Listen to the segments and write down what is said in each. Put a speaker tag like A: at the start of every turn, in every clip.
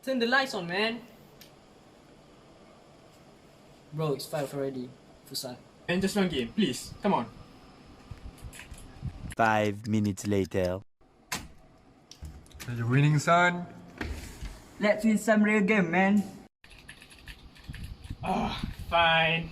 A: Turn the lights on, man. Bro, it's 5 already. Fusan.
B: And just one game, please. Come on.
C: 5 minutes later.
D: Are you winning, son?
E: Let's win some real game, man.
B: Oh, fine.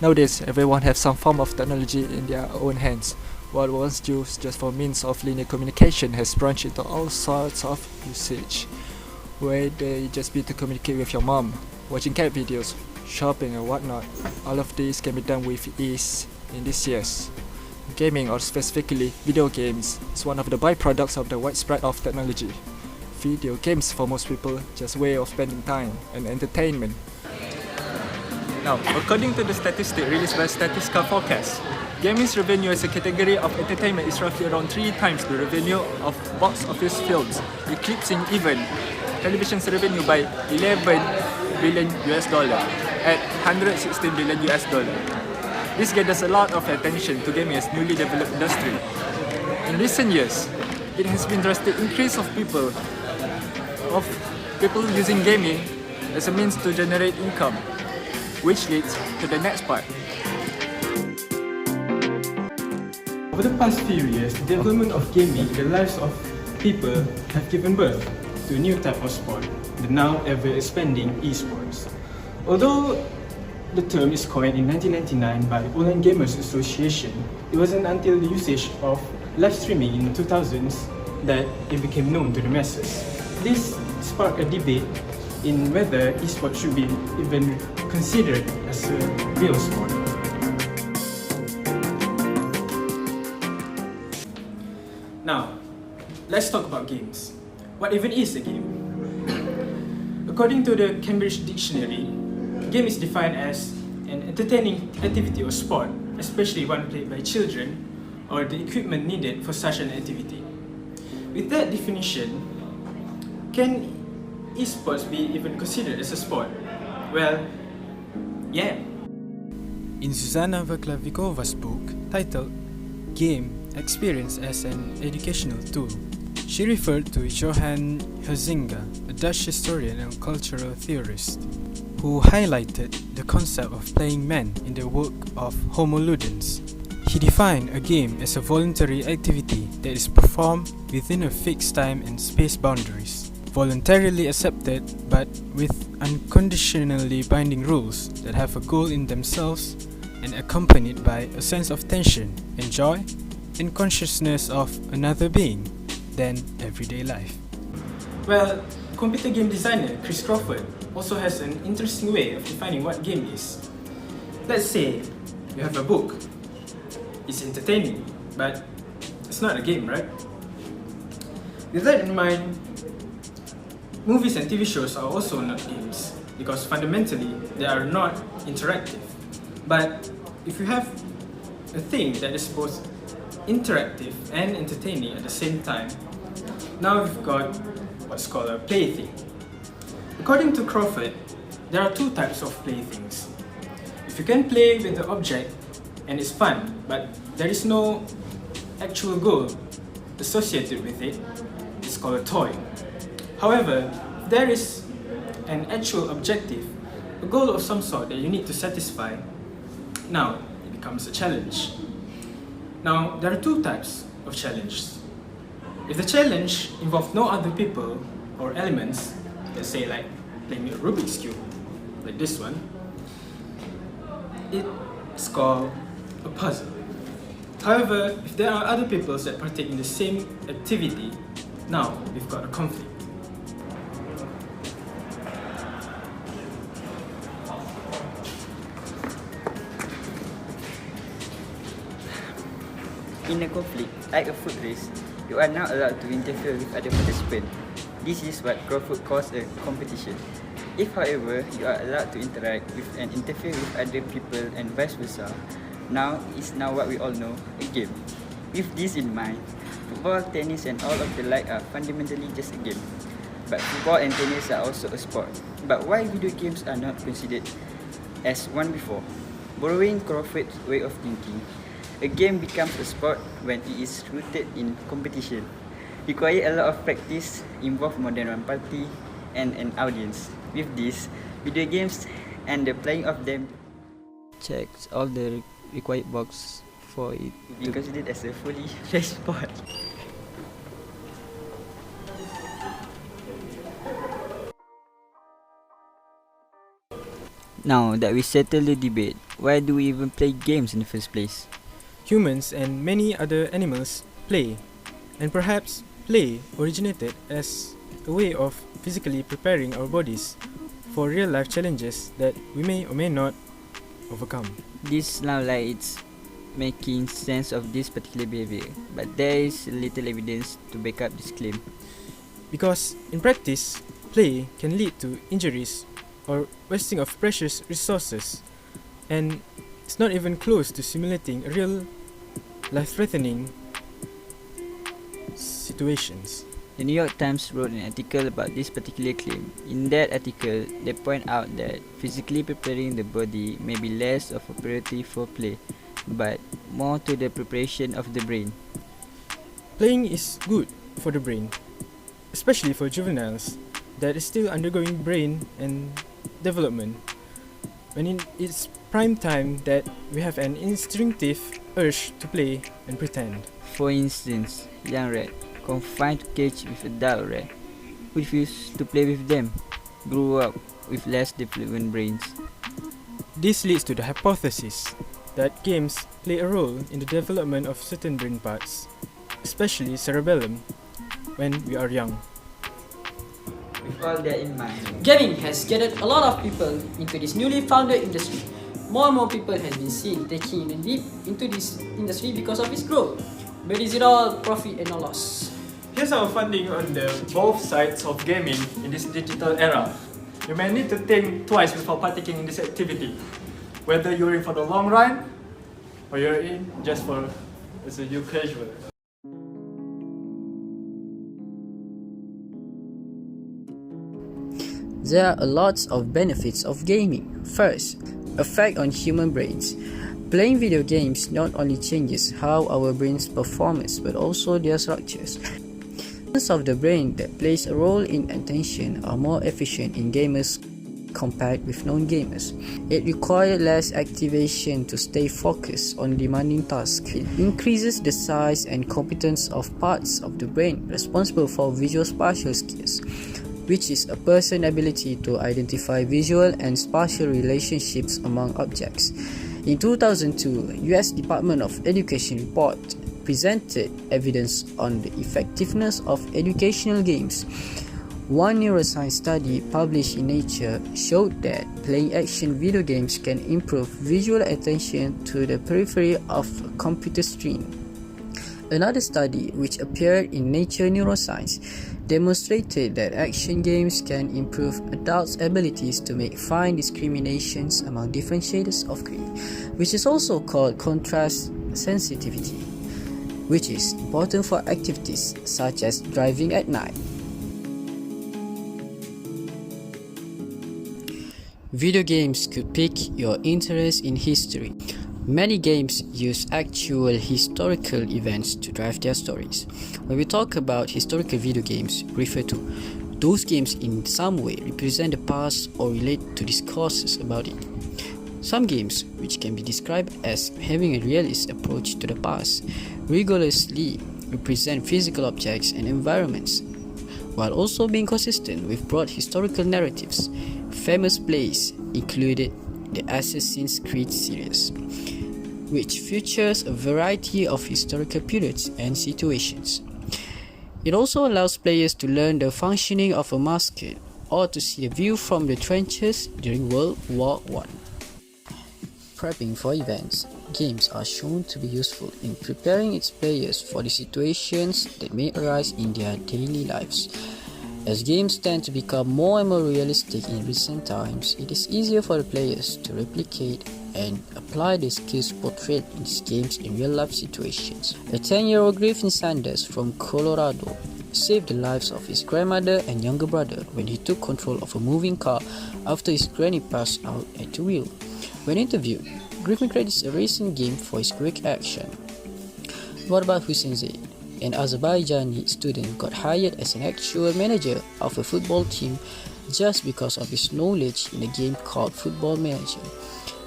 F: Nowadays, everyone has some form of technology in their own hands. What once used just for means of linear communication has branched into all sorts of usage. Whether it just be to communicate with your mom, watching cat videos, shopping and whatnot, all of these can be done with ease in these years. Gaming, or specifically video games, is one of the byproducts of the widespread of technology. Video games for most people just a way of spending time and entertainment. Now, according to the statistic released by Statistical Forecast, gaming's revenue as a category of entertainment is roughly around 3 times the revenue of box office films, eclipsing even television's revenue by 11 billion US dollar at 116 billion US dollar. This gathers a lot of attention to gaming as newly developed industry. In recent years, it has been drastic increase of people using gaming as a means to generate income, which leads to the next part.
B: Over the past few years, the development of gaming in the lives of people have given birth to a new type of sport, the now ever-expanding esports. Although the term is coined in 1999 by Online Gamers Association, it wasn't until the usage of live streaming in the 2000s that it became known to the masses. This sparked a debate in whether esports should be even considered as a real sport. Now, let's talk about games. What even is a game? According to the Cambridge Dictionary, game is defined as an entertaining activity or sport, especially one played by children, or the equipment needed for such an activity. With that definition, can esports be even considered as a sport? Well, yeah.
G: In Zuzana Vaclavikova's book titled Game Experience as an Educational Tool, she referred to Johan Huizinga, a Dutch historian and cultural theorist, who highlighted the concept of playing men in the work of Homo Ludens. He defined a game as a voluntary activity that is performed within a fixed time and space boundaries, voluntarily accepted but with unconditionally binding rules that have a goal in themselves and accompanied by a sense of tension and joy and consciousness of another being than everyday life.
B: Well, computer game designer Chris Crawford also has an interesting way of defining what game is. Let's say you have a book. It's entertaining, but it's not a game, right? With that in mind, movies and TV shows are also not games because fundamentally they are not interactive. But if you have a thing that is both interactive and entertaining at the same time, now we've got what's called a plaything. According to Crawford, there are 2 types of playthings. If you can play with the object and it's fun, but there is no actual goal associated with it, it's called a toy. However, if there is an actual objective, a goal of some sort that you need to satisfy, now it becomes a challenge. Now, there are two types of challenges. If the challenge involves no other people or elements, let's say like playing a Rubik's Cube, like this one, it's called a puzzle. However, if there are other people that partake in the same activity, now we've got a conflict.
E: In a conflict, like a foot race, you are not allowed to interfere with other participants. This is what Crawford calls a competition. If, however, you are allowed to interact with and interfere with other people and vice versa, now is what we all know, a game. With this in mind, football, tennis and all of the like are fundamentally just a game. But football and tennis are also a sport. But why video games are not considered as one before? Borrowing Crawford's way of thinking, a game becomes a sport when it is rooted in competition, require a lot of practice, involve more than one party and an audience. With this, video games and the playing of them checks all the required boxes for it to be considered as a fully fledged sport. Now that we settled the debate, why do we even play games in the first place?
G: Humans and many other animals play, and perhaps play originated as a way of physically preparing our bodies for real life challenges that we may or may not overcome.
E: This sounds like it's making sense of this particular behavior, but there is little evidence to back up this claim.
G: Because in practice, play can lead to injuries or wasting of precious resources, and it's not even close to simulating real life-threatening situations.
E: The New York Times wrote an article about this particular claim. In that article, they point out that physically preparing the body may be less of a priority for play, but more to the preparation of the brain.
G: Playing is good for the brain, especially for juveniles that is still undergoing brain and development. When in its prime time that we have an instinctive urge to play and pretend.
E: For instance, young rat confined to cage with adult rat who refuse to play with them grew up with less developed brains.
G: This leads to the hypothesis that games play a role in the development of certain brain parts, especially cerebellum, when we are young.
E: With all that in mind,
A: Gaming has gathered a lot of people into this newly founded industry. More and more people have been seen taking a leap into this industry because of its growth. But is it all profit and no loss?
H: Here's our funding on the both sides of gaming in this digital era. You may need to think twice before partaking in this activity, whether you're in for the long run or you're in just for as a new casual.
I: There are a lot of benefits of gaming. First, effect on human brains. Playing video games not only changes how our brains perform but also their structures. Parts of the brain that plays a role in attention are more efficient in gamers compared with non-gamers. It requires less activation to stay focused on demanding tasks. It increases the size and competence of parts of the brain responsible for visual spatial skills, which is a person's ability to identify visual and spatial relationships among objects. In 2002, US Department of Education report presented evidence on the effectiveness of educational games. One neuroscience study published in Nature showed that playing action video games can improve visual attention to the periphery of a computer screen. Another study, which appeared in Nature Neuroscience, demonstrated that action games can improve adults' abilities to make fine discriminations among different shades of green, which is also called contrast sensitivity, which is important for activities such as driving at night. Video games could pique your interest in history. Many games use actual historical events to drive their stories. When we talk about historical video games, we refer to those games in some way represent the past or relate to discourses about it. Some games, which can be described as having a realist approach to the past, rigorously represent physical objects and environments, while also being consistent with broad historical narratives. Famous plays included the Assassin's Creed series, which features a variety of historical periods and situations. It also allows players to learn the functioning of a musket or to see a view from the trenches during World War I. Prepping for events, games are shown to be useful in preparing its players for the situations that may arise in their daily lives. As games tend to become more and more realistic in recent times, it is easier for the players to replicate and apply the skills portrayed in these games in real-life situations. A 10-year-old Griffin Sanders from Colorado saved the lives of his grandmother and younger brother when he took control of a moving car after his granny passed out at the wheel. When interviewed, Griffin credits a racing game for his quick action. What about Hussein Zaid? An Azerbaijani student got hired as an actual manager of a football team just because of his knowledge in a game called Football Manager.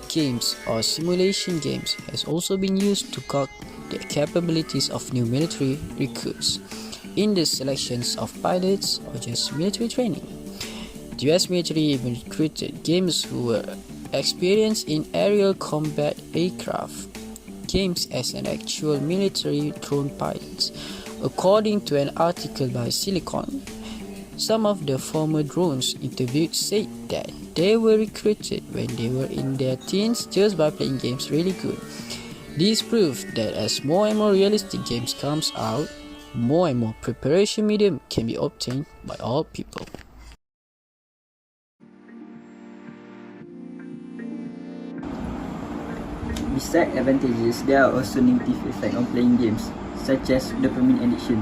I: Games or simulation games has also been used to gauge the capabilities of new military recruits in the selections of pilots or just military training. The US military even recruited gamers who were experienced in aerial combat aircraft games as an actual military drone pilots. According to an article by Silicon, some of the former drones interviewed said that they were recruited when they were in their teens just by playing games really good. This proved that as more and more realistic games comes out, more and more preparation medium can be obtained by all people.
E: Besides advantages, there are also negative effects on playing games, such as dopamine addiction.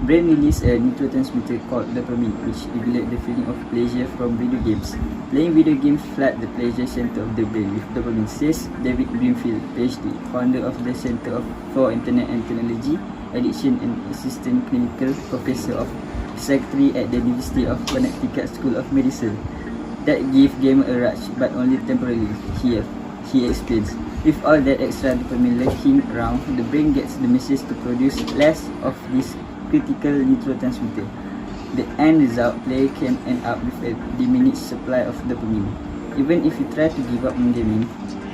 E: Brain releases a neurotransmitter called dopamine, which regulates the feeling of pleasure from video games. Playing video games flood the pleasure center of the brain with dopamine, says David Greenfield, PhD, founder of the Center for Internet and Technology Addiction and assistant clinical professor of psychiatry at the University of Connecticut School of Medicine. That gives gamer a rush, but only temporarily, he explains. With all that extra dopamine lurking around, the brain gets the message to produce less of this critical neurotransmitter. The end result, player can end up with a diminished supply of dopamine. Even if you try to give up on gaming,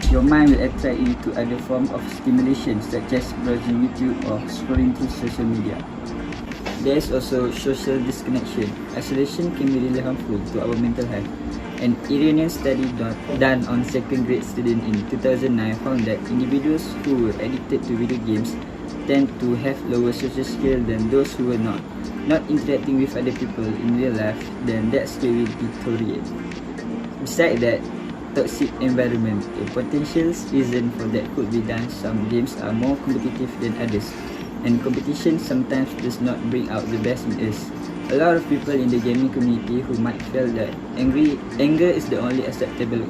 E: your mind will attract you to other forms of stimulation such as browsing YouTube or scrolling through social media. There is also social disconnection. Isolation can be really harmful to our mental health. An Iranian study done on second-grade students in 2009 found that individuals who were addicted to video games tend to have lower social skills than those who were not interacting with other people in real life. Then that skill will deteriorate. Besides that, toxic environment, a potential reason for that could be done. Some games are more competitive than others, and competition sometimes does not bring out the best in us. A lot of people in the gaming community who might feel that anger is the only acceptable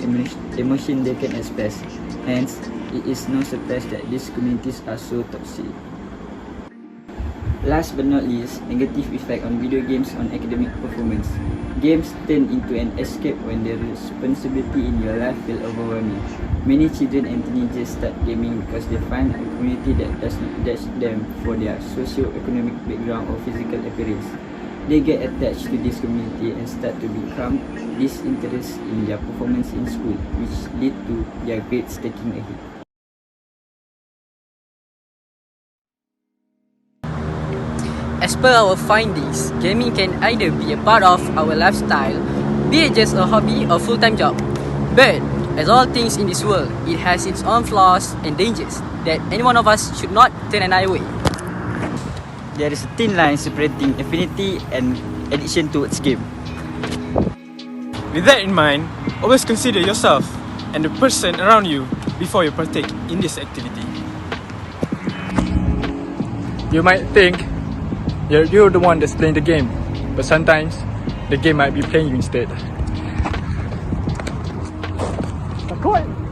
E: emotion they can express. Hence, it is no surprise that these communities are so toxic. Last but not least, negative effect on video games on academic performance. Games turn into an escape when the responsibility in your life feel overwhelming. Many children and teenagers start gaming because they find a community that does not judge them for their socio-economic background or physical appearance. They get attached to this community and start to become disinterested in their performance in school, which lead to their grades taking a hit.
A: As per our findings, gaming can either be a part of our lifestyle, be it just a hobby or full-time job. But, as all things in this world, it has its own flaws and dangers that any one of us should not turn an eye away.
E: There is a thin line separating affinity and addiction towards game.
B: With that in mind, always consider yourself and the person around you before you partake in this activity.
D: You might think you're the one that's playing the game, but sometimes the game might be playing you instead. Go on.